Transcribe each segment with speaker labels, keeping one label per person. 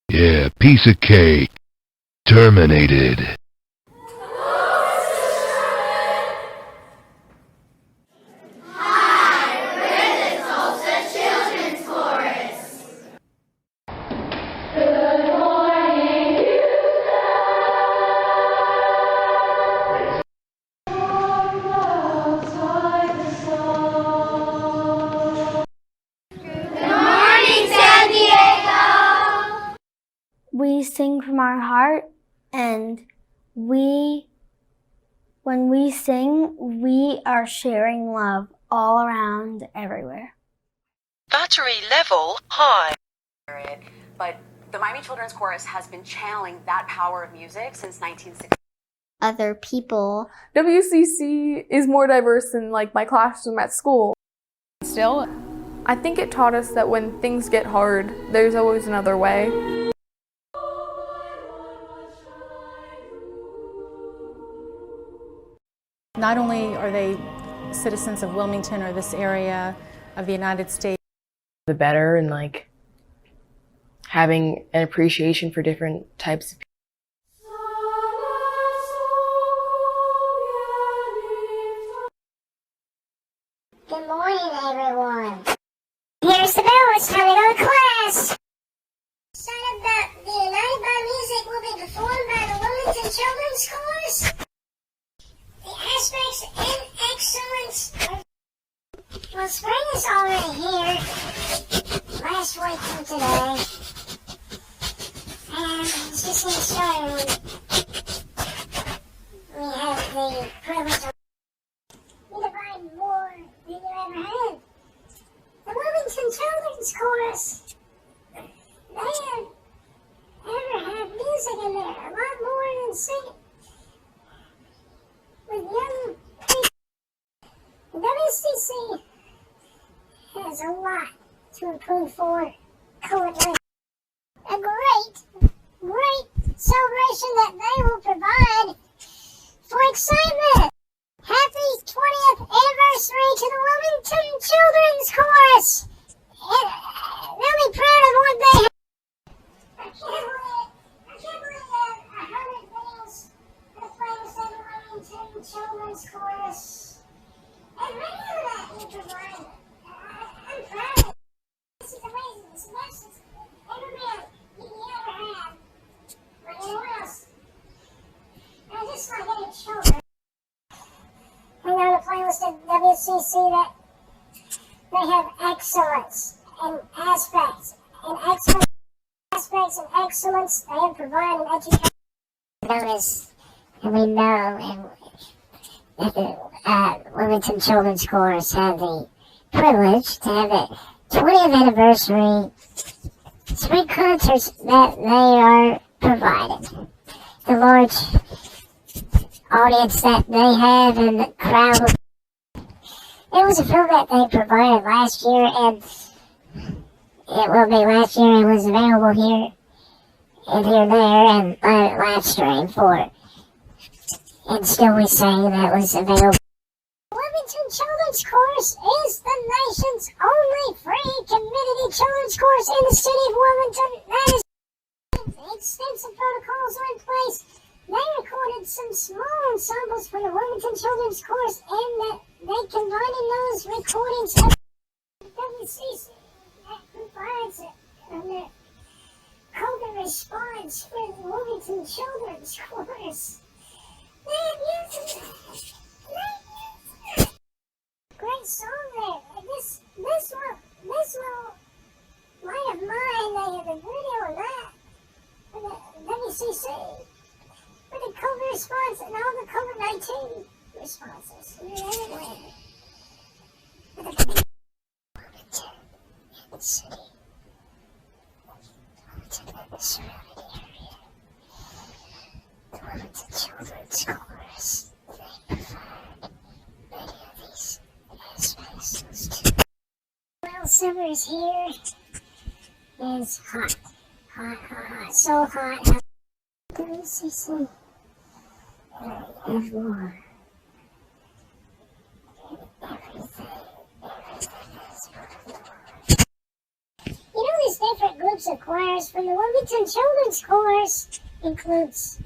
Speaker 1: Yeah, piece of cake. Terminated.
Speaker 2: We sing from our heart, and when we sing, we are sharing love all around, everywhere.
Speaker 3: Battery level high.
Speaker 4: But the Miami Children's Chorus has been channeling that power of music since 1960.
Speaker 2: Other people.
Speaker 5: WCC is more diverse than like my classroom at school.
Speaker 6: Still,
Speaker 5: I think it taught us that when things get hard, there's always another way.
Speaker 6: not only are they citizens of Wilmington or this area of the United States,
Speaker 7: the better, and like having an appreciation for different types of people.
Speaker 8: Good morning, everyone. Here's the bell. It's time to go to class. Sign about the United by Music will be performed by the Wilmington Children's Chorus. The aspects and excellence of... Well, spring is already here. Last week from today. And it's just getting started. We have the privilege of... We divide more than you ever had. The Wilmington Children's Chorus. They have ever had music in there, a lot more than singing. With young people, the WCC has a lot to improve for currently. A great celebration that they will provide for excitement. Happy 20th anniversary to the Wilmington Children's Chorus. And they'll be proud of what they have. I can't believe that 100 things that plays in the Wilmington Children's Chorus. And many of that you provide. I'm proud of it. This is amazing. It's the best every man you ever had. Or anyone else. And I just like any children. I know the playlist at WCC that they have excellence and aspects and excellence they have provided in education. Notice, and we know, that the Wilmington Children's Chorus had the privilege to have the 20th anniversary spring concerts that they are providing. The large audience that they have and the crowd. It was a film that they provided last year, and it will be last year. It was available here and here and there, and live stream for it. And still we say that was available. Wilmington Children's Chorus is the nation's only free community children's chorus in the city of Wilmington. That is, extensive protocols are in place. They recorded some small ensembles for the Wilmington Children's Chorus, and that they combined those recordings of WCC that provides a COVID response for the Wilmington Children's Chorus. Great song there. This little light of mine, they have a video on that for the WCC. For the COVID response and all the COVID-19 responses. The city. The surrounding area. The Wilmington Children's Chorus. They provide many of these aspects too. Well, summer is here. It's hot. Hot. So hot. WCC. Have more. Everything is beautiful. You know these different select groups of choirs from the Wilmington Children's Chorus includes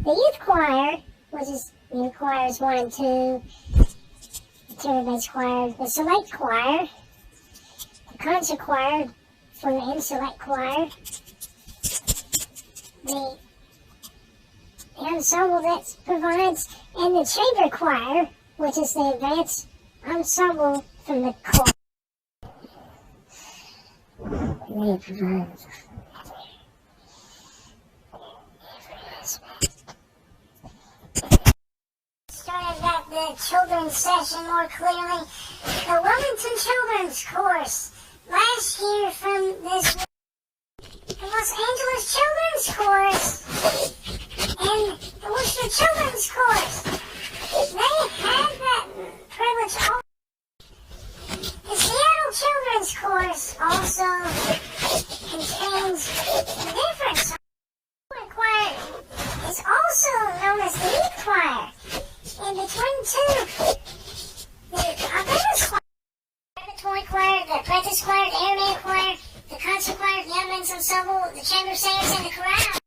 Speaker 8: the youth choir, which is youth choirs 1 and 2, the tenor-based choir, the select choir, the concert choir from the in-select choir, the ensemble that provides, and the chamber choir, which is the advanced ensemble from the choir. They provide started back the children's session more clearly. The Wilmington Children's Chorus last year from this the Los Angeles Children's Chorus and the Worcester Children's Chorus. They had that privilege. The Seattle Children's Chorus also contains the difference. The choir is also known as the youth choir. In between two, the apprentice choir, the preparatory choir, the apprentice choir, the airman choir, the concert choir, the young men's ensemble, the chamber singers, and the chorale.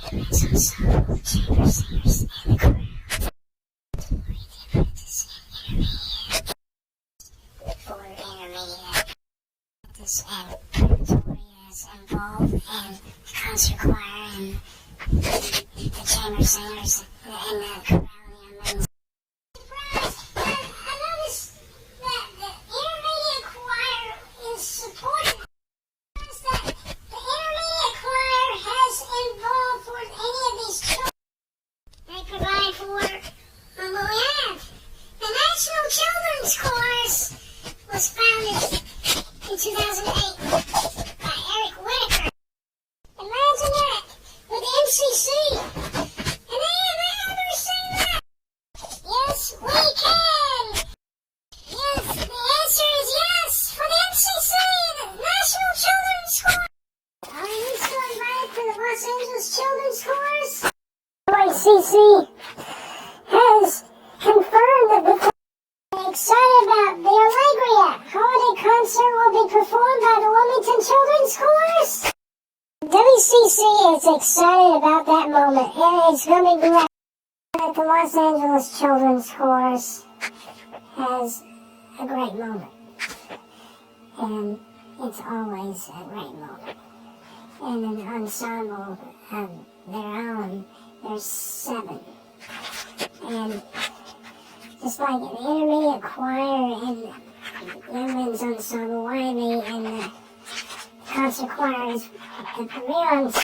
Speaker 8: The men's ensemble, the chamber singers, and the chorale. The apprentice and intermediate. For intermediate, this and preparatory is involved in the concert choir and the chamber singers and the chorale. I noticed that the intermediate choir is supported. I noticed that the intermediate choir has involved for any of these children. They provide for what we have. The National Children's Chorus was founded in 2008 by Eric Whitaker. Imagine that with MCC. And they have ever seen that. Yes, we can. Yes, the answer is yes for the MCC, the National Children's Chorus. Are you still invited to the Los Angeles Children's Chorus? OACC has confirmed that they're excited about the Allegria holiday concert will be performed by the Wilmington Children's Chorus. WCC is excited about that moment, and it's going to be great. The Los Angeles Children's Chorus has a great moment, and it's always a great moment. And an ensemble of their own, there's 7. And just like the intermediate choir and the young men's ensemble, YME, and the concert choir is the premier ensemble.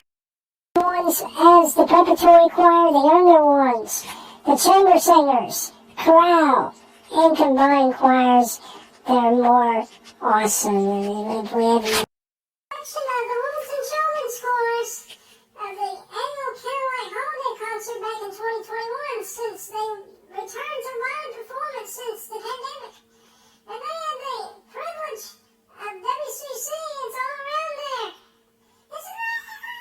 Speaker 8: Ones as the preparatory choir, the younger ones, the chamber singers, chorale, and combined choirs. They're more awesome than if we ever. Section of the Wilmington Children's Chorus of the annual Candlelight Holiday Concert back in 2021, since they returned to live performance since the pandemic. And they had the privilege of WCC. It's all around there. It's all around there.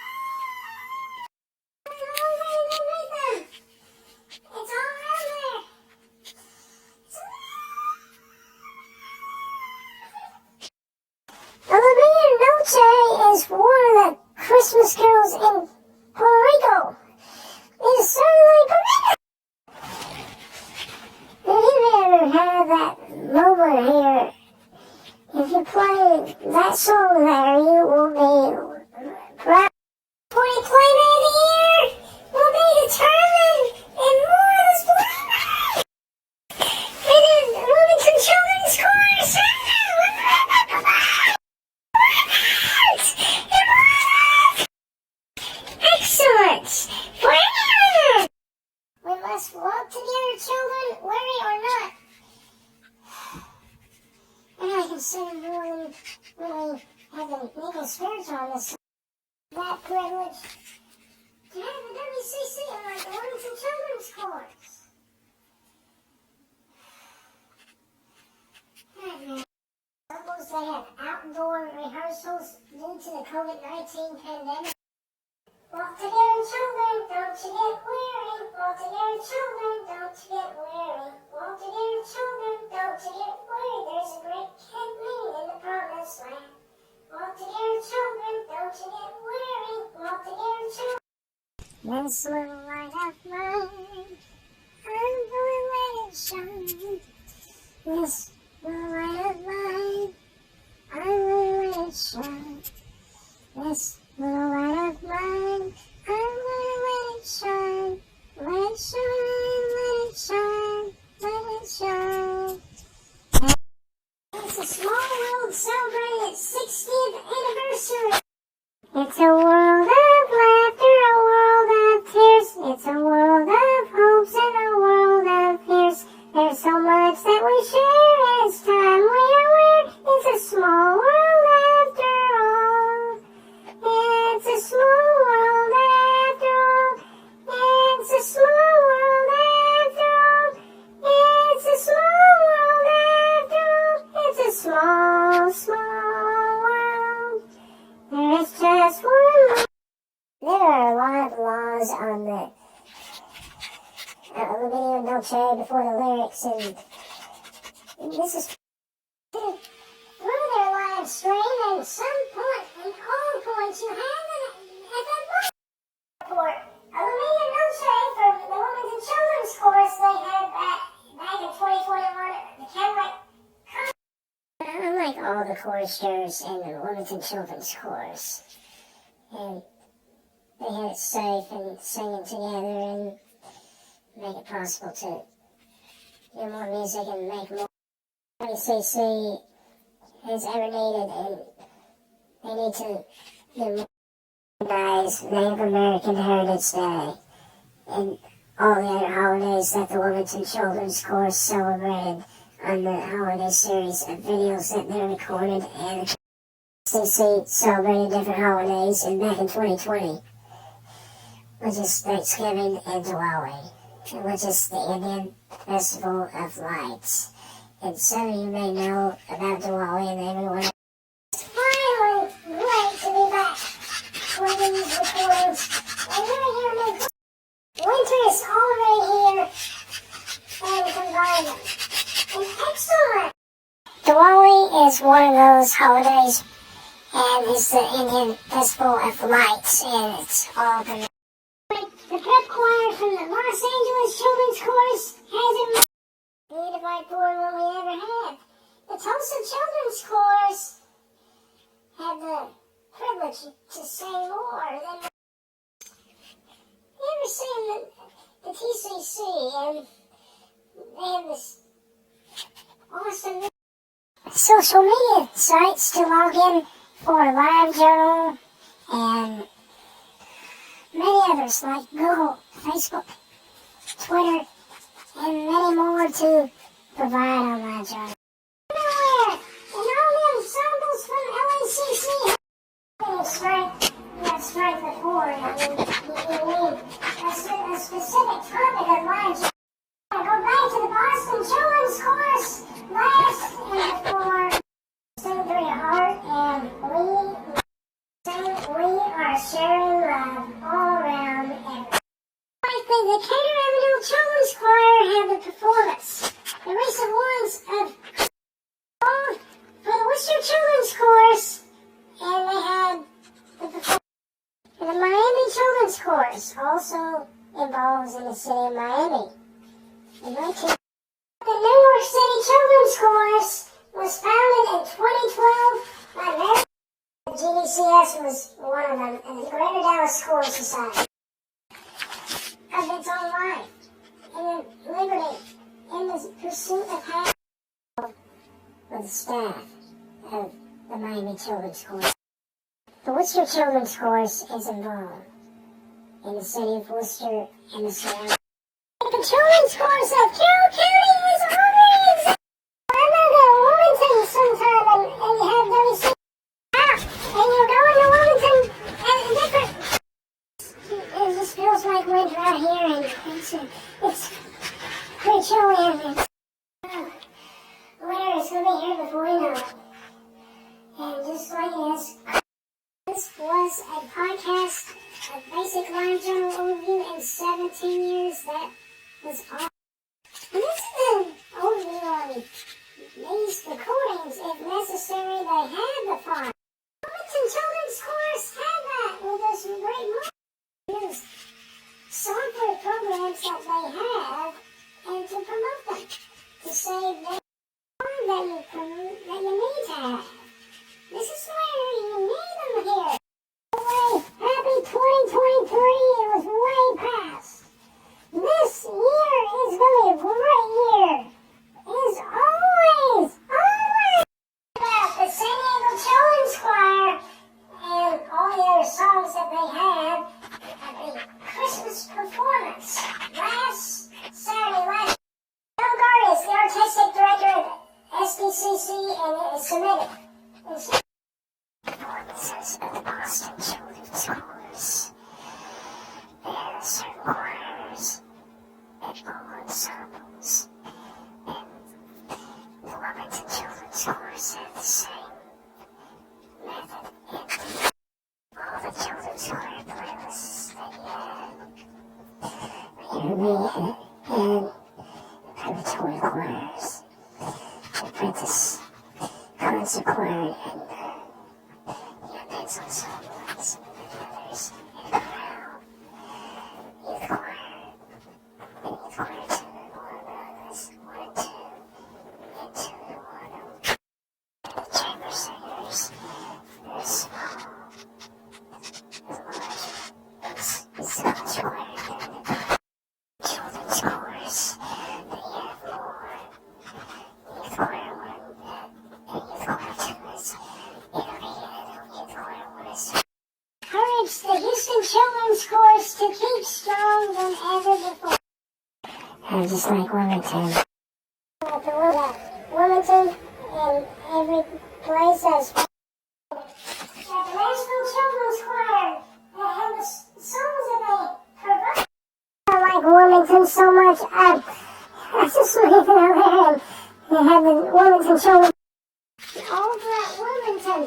Speaker 8: Olivia Noche is one of the Christmas carols in Puerto Rico. It is certainly permitted. If you ever had that moment here, if you play that song there, you will be proud. 20 Playmate of the Year will be determined in more of this play. And then Wilmington Children's Chorus. Excellent. We must walk together, children, worry or not. And I consider really having legal spiritual on this. That privilege to have the WCC like the Wilmington Children's Chorus. Suppose they have outdoor rehearsals due to the COVID-19 pandemic. Walk together, children, don't you get weary. Walk together, children, don't you get weary. Walk together, children, don't you get weary. There's a great camp meeting in the promised land. Walk together, children. This little light of mine, I'm gonna let it shine. This little light of mine, I'm gonna let it shine. This little light of mine, I'm gonna let it shine. Let it shine, let it shine, let it shine. It's a small world celebrating its 60th anniversary. It's a world of laughter, a world of tears. It's a world of hopes and a world of fears. There's so much that we share as time we are aware. It's a small world after all. It's a small world after all. It's a small world after all. It's a small world after all. It's a small, small world. There's just one. There are a lot of laws on the video Dolce before the lyrics, and this is through their live stream, and some point, and all points you have at that report. Olivia Dolce for the Women's and Children's Chorus they had back in 2021, the Cadillac. Unlike all the choristers in the Women's and Children's Chorus, and they had it safe and singing together and make it possible to hear more music and make more. WCC has ever needed, and they need to recognize Native American Heritage Day and all the other holidays that the Women's and Children's Chorus celebrated on the holiday series of videos that they recorded, and WCC celebrated different holidays, and back in 2020, which is Thanksgiving and Diwali, which is the Indian Festival of Lights. And some of you may know about Diwali and everyone. It's finally great to be back for these recordings. And you're here to winter is already here, and combine them. And excellent! Diwali is one of those holidays, and it's the Indian Festival of Lights, and it's all the prep choir from the Los Angeles Children's Chorus has a unified board what we ever had. The Tulsa Children's Chorus had the privilege to sing more than. You ever seen the TCC, and they have this awesome social media sites to log in for LiveJournal and many others like Google, Facebook, Twitter, and many more to provide on LiveJournal. Nowhere, and all the ensembles from LACC have strength before. I mean, you need a specific topic of LiveJournal. I go back to the Boston Children's Chorus last and before. Sing through your heart, and we are sharing love all around everywhere. I think the Cater Avenue Children's Choir had the performance. The recent ones of for the Worcester Children's Chorus, and they had the performance. The Miami Children's Chorus also involves in the city of Miami. The New York City Children's Chorus was founded in 2012 by Mary. The GDCS was one of them, and the Greater Dallas Chorus Society. Of its own life, and liberty, in the pursuit of happiness with the staff of the Miami Children's Chorus. The Worcester Children's Chorus is involved in the city of Worcester and the surrounding. The Children's Chorus of Carroll County is already existing. I'm going to Wilmington sometime, and you have WC out, and you're going to Wilmington and different. It just feels like winter out here, and it's pretty chilly, and winter is going to be here before we know it. And just like this was a podcast, a basic LiveJournal overview in 17 years. That was all. And this is an overview on these recordings. If necessary, they had the file. Wilmington Children's Chorus had that with us great moments. programs that they have and to promote them, to say that you need to have. This is where you need them here. Happy 2023, it was way past. This year is going to be a great year. Is always about the San Diego Children's Choir and all the other songs that they had at the Christmas performance last Saturday. Bill Gard is the artistic director of SDCC and it is submitted. Performances of the Boston Children's Chorus. There are certain choirs and all ensembles. The Wilmington Children's Chorus had the same method in all the children's choir playlists that you had. Me and preparatory choirs, the Apprentice Concert Choir, and Young Ensembles, and others, and Chorale, Youth Choir, and Youth Choir 2 and 1 and 2. The chamber singers, they're small, it's children's choir. Children's chorus, they have more. Youth choir 1 and youth choir 2 is intermediate, youth choir 1 is. Encourage the Houston Children's Chorus to keep strong than ever before. Just like Wilmington. Wilmington and every place else. At the Nashville Children's Choir, they have the songs that they provide. I like Wilmington so much. I just leave it out there and they have the Wilmington Children's. All throughout Wilmington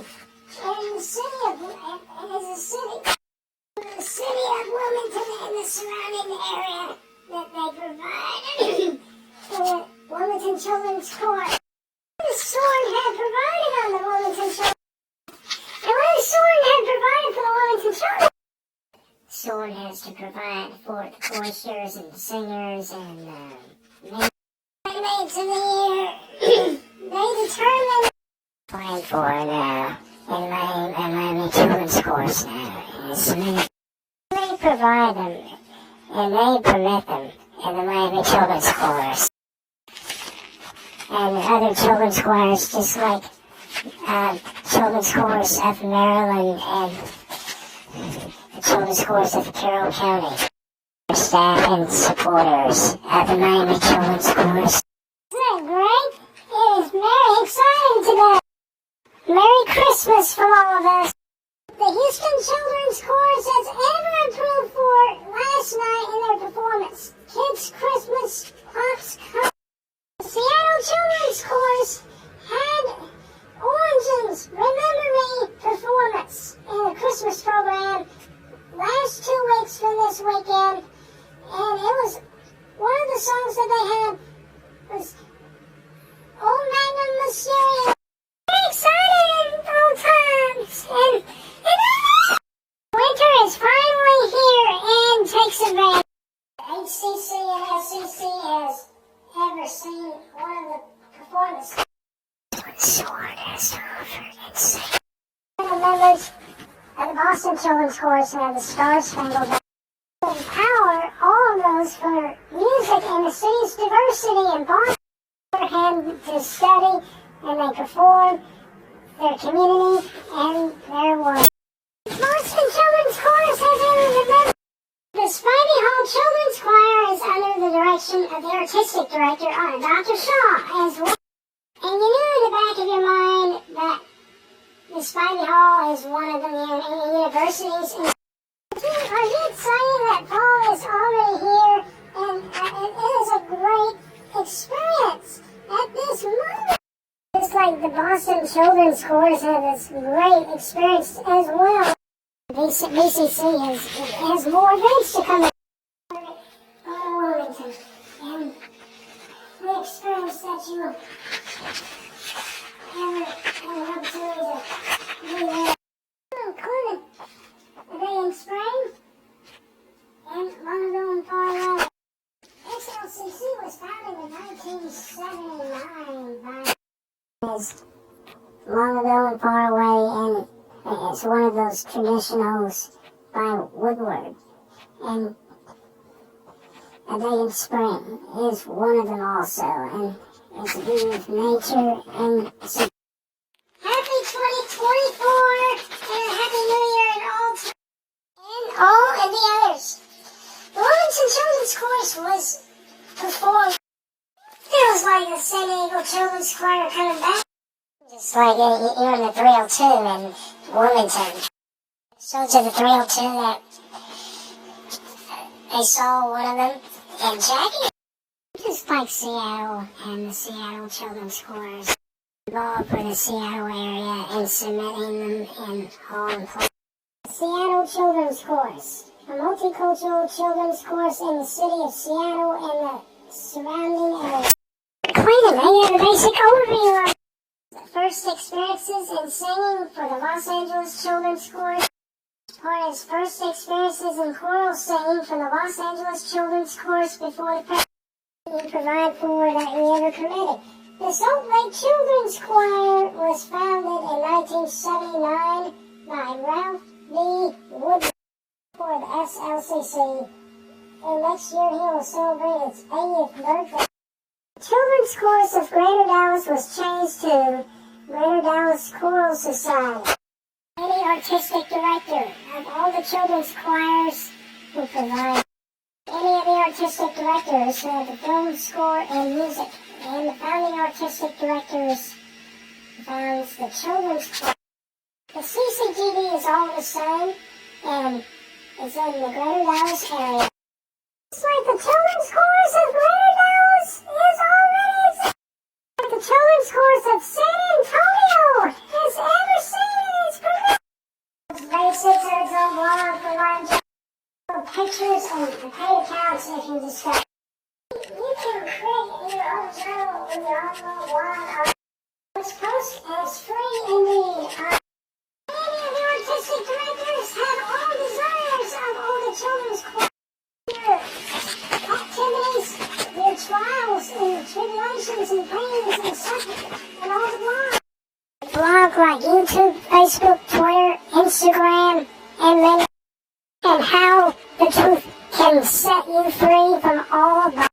Speaker 8: and the city of Wilmington and the surrounding area that they provide for the Wilmington Children's Choir. The Sword had provided on the Wilmington Children's. And what the Sword had provided for the Wilmington Children's. Sword has to provide for the choristers and the singers and mates of the year. They determine playing for in Miami Children's Chorus now. They provide them and they permit them in the Miami Children's Chorus. And other children's choirs, just like Children's Chorus of Maryland and the Children's Chorus of Carroll County. Staff and supporters of the Miami Children's Chorus. Isn't that great? It is very exciting today. Merry Christmas from all of us. The Houston Children's Chorus has ever improved for last night in their performance. Kids Christmas Pops Come. The Seattle Children's Chorus had Orange's Remember Me performance in the Christmas program last 2 weeks from this weekend. And it was one of the songs that they had was Old Magnum Mysterious. Very exciting old times. And winter is finally here and takes advantage. HCC and SCC has ever seen one of the performances. What Sword has to offer and sing. The members of the Boston Children's Chorus have the Star Spangled Banner. Empower all of those for music and the city's diversity and Boston hand to study and they perform their community and their work. Boston Children's Chorus has entered the member. The Spivey Hall Children's Choir is under the direction of the artistic director, Dr. Shaw, as well. And you knew in the back of your mind that the Spivey Hall is one of the universities. Are you excited that fall is already here? And it is a great experience at this moment. Just like the Boston Children's Chorus had this great experience as well. BCC has more events to come in. Wilmington. And the experience that you have an opportunity to be there. Included. Are they in spring? And Longville and Far West. 1979 is long ago and far away, and it's one of those traditionals by Woodward. And A Day in Spring is one of them also, and it's to do with nature and so. Happy 2024 and Happy New Year and all and the others. The Wilmington Children's Chorus was performed. It was like the San Diego Children's Choir coming back. Just like you're in the 302 in Wilmington. Shows of the 302 that they saw one of them, and Jackie. Just like Seattle and the Seattle Children's Chorus. Involved for the Seattle area and submitting them in Holland. Seattle Children's Chorus, a multicultural children's chorus in the city of Seattle and the surrounding area. Clayton, I have a basic overview of the first experiences in singing for the Los Angeles Children's Chorus. Part his first experiences in choral singing for the Los Angeles Children's Chorus before the president he provided for that he ever committed. The Salt Lake Children's Choir was founded in 1979 by Ralph B. Woodward for the SLCC, and next year he will celebrate its 80th birthday. The Children's Chorus of Greater Dallas was changed to Greater Dallas Choral Society. Any artistic director of all the children's choirs who provide any of the artistic directors who have the film score and music, and the founding artistic directors founds the children's choir. The CCGD is all the same and is in the Greater Dallas area. It's like the Children's Chorus of Greater Dallas is already like the Children's Chorus of San Antonio has ever seen in its career. Basics are on blog for line pictures and paid accounts if you discuss. You can create your own journal with your own little blog. It's post and it's free in the Many of the artistic directors have all desires of all the children's choir activities, their trials and tribulations and pains and suffering, and all the blogs. Blog like YouTube, Facebook, Twitter, Instagram, and many, and how the truth can set you free from all of the.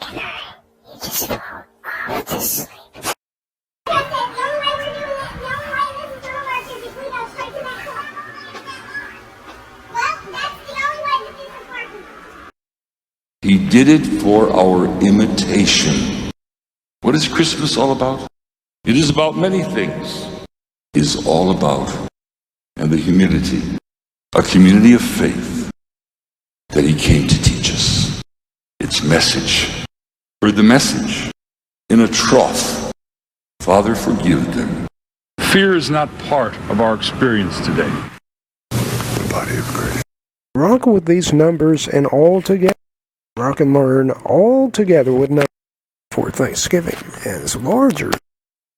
Speaker 8: You just fall off to sleep.
Speaker 9: He did it for our imitation. What is Christmas all about? It is about many things. It is all about and the humility, a community of faith that he came to teach us. Its message. Heard the message in a trough. Father, forgive them.
Speaker 10: Fear is not part of our experience today.
Speaker 9: The body of Christ.
Speaker 11: Rock with these numbers and all together. Rock and learn all together with numbers for Thanksgiving as larger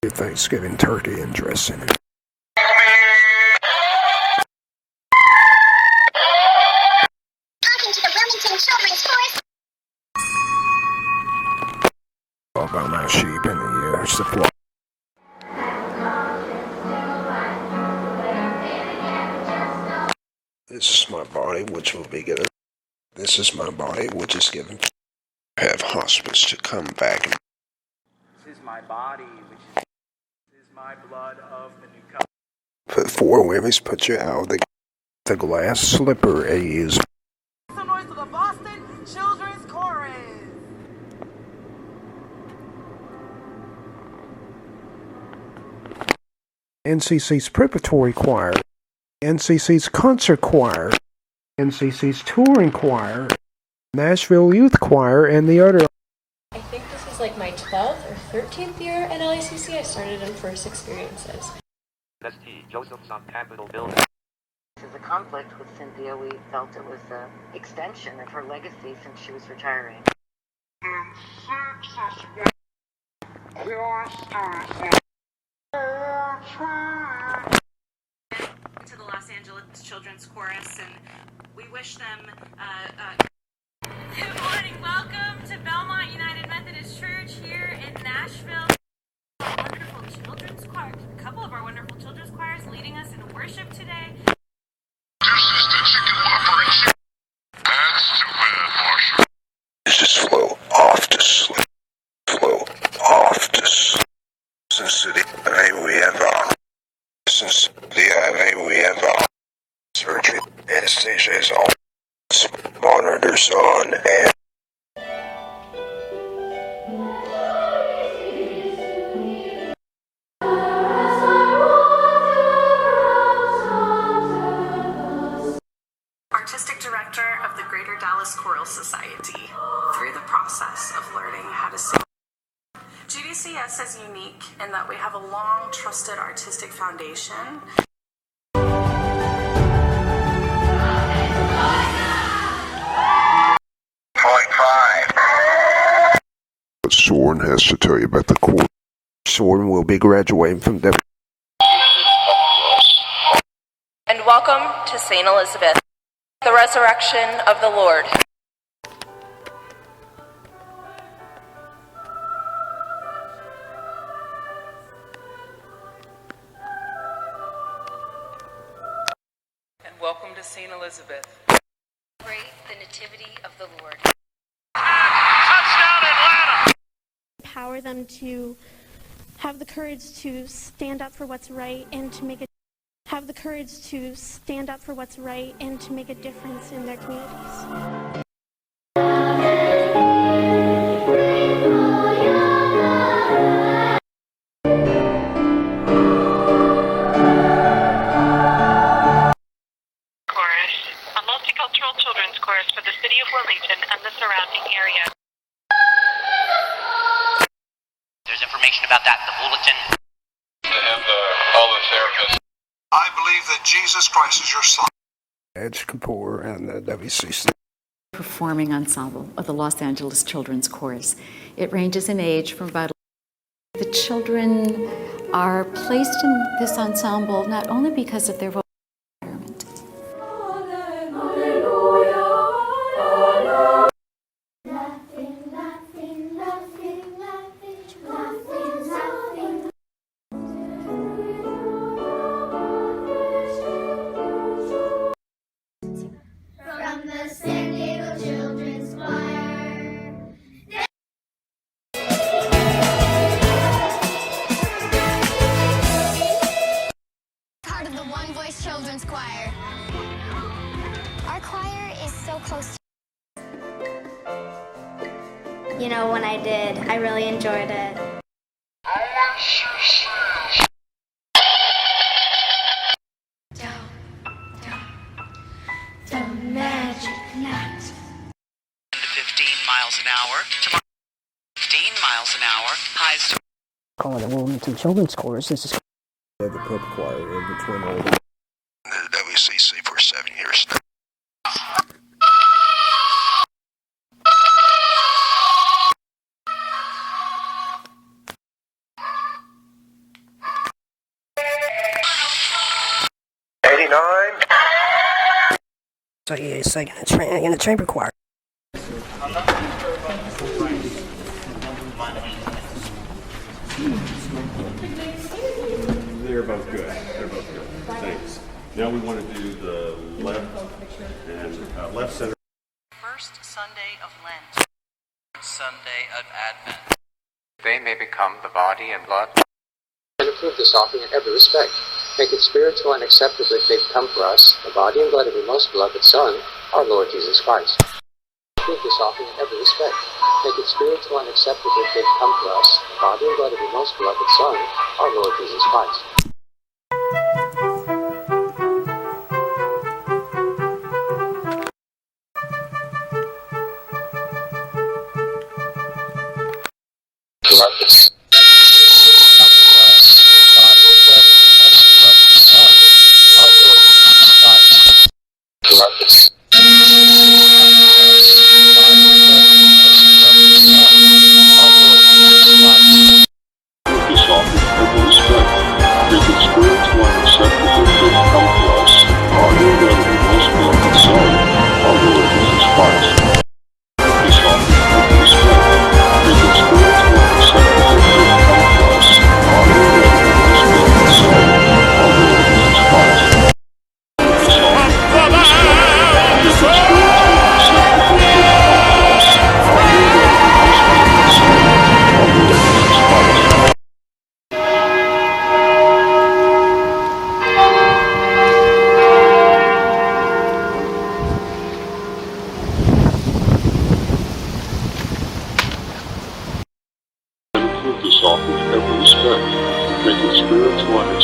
Speaker 11: Thanksgiving turkey and dressing.
Speaker 8: Welcome to the Wilmington Children's Chorus.
Speaker 11: All about my sheep in the air supply. This is my body, which will be given. This is my body, which is given. Have hospice to come back.
Speaker 12: This is my body, which is my blood of the new covenant.
Speaker 11: Put 4 women's put you out. The glass slipper is.
Speaker 3: Some noise to the Boston Children's Chorus.
Speaker 11: NCC's preparatory choir, NCC's concert choir, NCC's touring choir, Nashville Youth Choir, and the other.
Speaker 13: I think this is like my 12th or 13th year at LACC. I started in First Experiences.
Speaker 14: St. Joseph's on Capitol Building.
Speaker 15: This is a conflict with Cynthia. We felt it was an extension of her legacy since she was retiring.
Speaker 4: To the Los Angeles Children's Chorus, and we wish them Good morning. Welcome to Belmont United Methodist Church here
Speaker 11: WCC's office monitor son and
Speaker 16: Artistic Director of the Greater Dallas Choral Society, through the process of learning how to sing. GDCS is unique in that we have a long, trusted artistic foundation.
Speaker 11: what Soren has to tell you about the course. Soren will be graduating from the
Speaker 17: And welcome to St. Elizabeth, the resurrection of the Lord.
Speaker 3: And welcome to St. Elizabeth.
Speaker 17: Celebrate the nativity of the Lord.
Speaker 18: Empower them to have the courage to stand up for what's right and to make a difference in their communities.
Speaker 19: Chorus, a multicultural children's chorus for the city of Wilmington and the surrounding area.
Speaker 20: There's information about that in the bulletin.
Speaker 21: And all the therapists. I believe that Jesus Christ is your son.
Speaker 11: Edge Kapoor and the WCC.
Speaker 22: Performing ensemble of the Los Angeles Children's Chorus. It ranges in age from about. The children are placed in this ensemble not only because of their vocal environment.
Speaker 2: From the San Diego Children's Choir. Part of the One Voice Children's Choir. Our choir is so close. You know, when I did, I really enjoyed it.
Speaker 23: The magic knot.
Speaker 20: 15 miles an hour. Tomorrow, 15 miles an hour. Highs.
Speaker 24: Calling the Wilmington Children's Chorus. This is
Speaker 11: The pub choir in between all the WCC for 7 years now.
Speaker 24: so he is singing in the chamber choir.
Speaker 10: They're both good. They're both good. Thanks. Now we want to do the left and left center.
Speaker 4: First Sunday of Lent.
Speaker 20: Sunday of Advent.
Speaker 25: They may become the body and blood. And approve this offering in every respect. Make it spiritual and acceptable if they've come for us, the body and blood of your most beloved Son, our Lord Jesus Christ. Approve this offering in every respect. Make it spiritual and acceptable if they've come for us, the body and blood of your most beloved Son, our Lord Jesus Christ.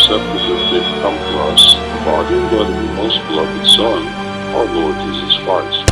Speaker 21: accepted that they've come for us, the body and blood of your most beloved Son, our Lord Jesus Christ.